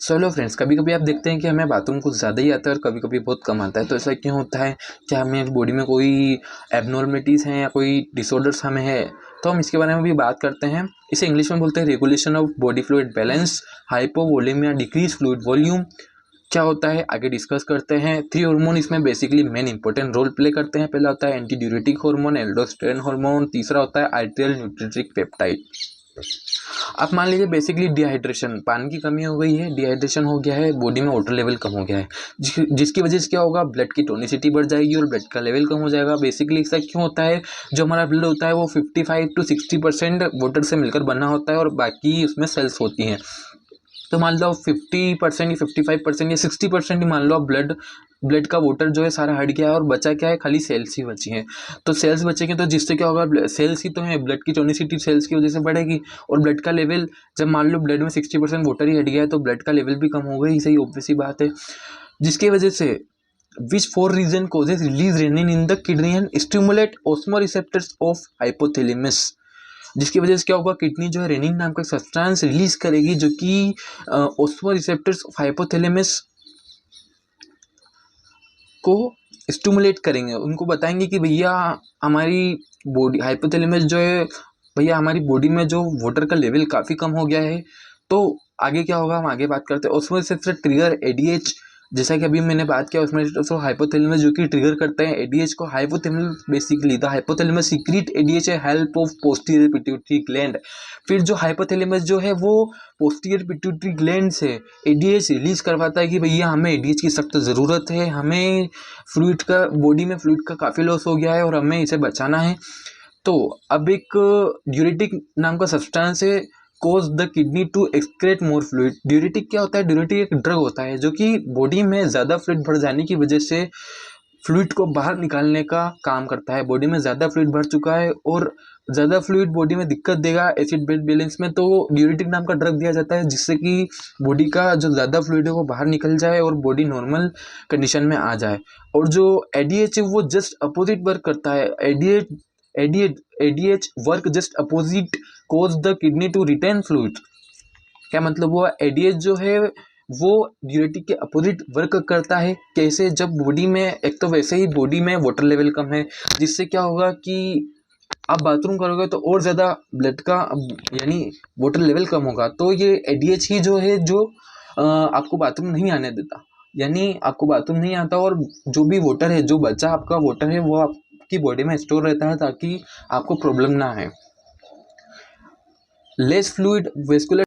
So hello friends, कभी कभी आप देखते हैं कि हमें बाथरूम कुछ ज़्यादा ही आता है और कभी कभी बहुत कम आता है। तो ऐसा क्यों होता है? क्या हमें बॉडी में कोई एबनॉर्मलिटीज़ हैं या कोई डिसऑर्डर्स हमें है? तो हम इसके बारे में भी बात करते हैं। इसे इंग्लिश में बोलते हैं regulation of body fluid balance, hypovolemia, decrease fluid volume. क्या होता है आगे डिस्कस करते हैं। 3 हार्मोन इसमें basically main important role play करते हैं। पहला होता है anti diuretic hormone, aldosterone hormone. तीसरा होता है आर्टेरियल न्यूट्रिटिक पेप्टाइड। अब मान लीजिए बेसिकली डिहाइड्रेशन, पानी की कमी हो गई है, डिहाइड्रेशन हो गया है, बॉडी में वाटर लेवल कम हो गया है, जिसकी वजह से क्या होगा, ब्लड की टोनिसिटी बढ़ जाएगी और ब्लड का लेवल कम हो जाएगा। बेसिकली ऐसा क्यों होता है? जो हमारा ब्लड होता है वो 55 to 60% वाटर से मिलकर बना होता है और बाकी उसमें सेल्स होती हैं। तो मान लो 50% या 55% या 60% ही मान लो, अब ब्लड का वाटर जो है सारा हट गया है और बचा क्या है, खाली सेल्स ही बची हैं। तो सेल्स बचेंगे तो जिससे क्या होगा, सेल्स ही तो है, ब्लड की टोनिसिटी सेल्स की वजह से बढ़ेगी और ब्लड का लेवल, जब मान लो ब्लड में 60% वाटर ही हट गया है तो ब्लड का लेवल भी कम हो गई। सही ऑब्वियस सी बात है। जिसकी वजह से which for reason causes release renin in the kidney and stimulate osmoreceptors of hypothalamus. जिसकी वजह से क्या होगा, किडनी जो है रेनिन नाम का सब्सटेंस रिलीज करेगी जो कि ऑस्मो रिसेप्टर्स ऑफ हाइपोथैलेमस को स्टिमुलेट करेंगे। उनको बताएंगे कि भैया हमारी बॉडी, हाइपोथैलेमस जो है, भैया हमारी बॉडी में जो वाटर का लेवल काफ़ी कम हो गया है। तो आगे क्या होगा, हम आगे बात करते हैं। उसमें से ट्रिगर एडीएच, जैसा कि अभी मैंने बात किया, उसमें तो हाइपोथैलेमस जो कि ट्रिगर करते हैं एडीएच को। Hypothalamus basically the hypothalamus secrete ADH है help of posterior pituitary gland. फिर जो हाइपोथैलेमस जो है वो पोस्टीरियर पिट्यूटरी ग्लैंड से एडीएच रिलीज करवाता है कि भैया हमें एडीएच की सख्त ज़रूरत है, हमें फ्लूइड का, बॉडी में फ्लूइड का काफ़ी लॉस हो गया है और हमें इसे बचाना है। तो अब एक ड्यूरेटिक नाम का सब्सटेंस है causes the kidney to excrete more fluid. Diuretic क्या होता है? ड्यूरेटिक एक ड्रग होता है जो कि बॉडी में ज़्यादा फ्लूइड भर जाने की वजह से फ्लूइड को बाहर निकालने का काम करता है। बॉडी में ज़्यादा फ्लूइड भर चुका है और ज़्यादा फ्लूइड बॉडी में दिक्कत देगा एसिड बेस बैलेंस में, तो ड्यूरेटिक नाम का ड्रग दिया जाता है जिससे कि बॉडी का जो ज़्यादा फ्लूइड है वो बाहर निकल जाए और बॉडी नॉर्मल कंडीशन में आ जाए। और जो एडीएच है वो जस्ट अपोजिट वर्क करता है। ADH work just opposite causes the kidney to retain fluid. क्या मतलब हुआ? एडीएच जो है वो ड्यूरेटिक के अपोजिट वर्क करता है। कैसे? जब बॉडी में, एक तो वैसे ही बॉडी में वाटर लेवल कम है, जिससे क्या होगा कि आप बाथरूम करोगे तो और ज़्यादा ब्लड का, यानी वाटर लेवल कम होगा। तो ये एडीएच ही जो है जो आपको बाथरूम नहीं आने देता, यानी आपको बाथरूम नहीं आता और जो भी वाटर है, जो बचा आपका वाटर है, वो आपकी बॉडी में स्टोर रहता है ताकि आपको प्रॉब्लम ना आए। Less fluid vascular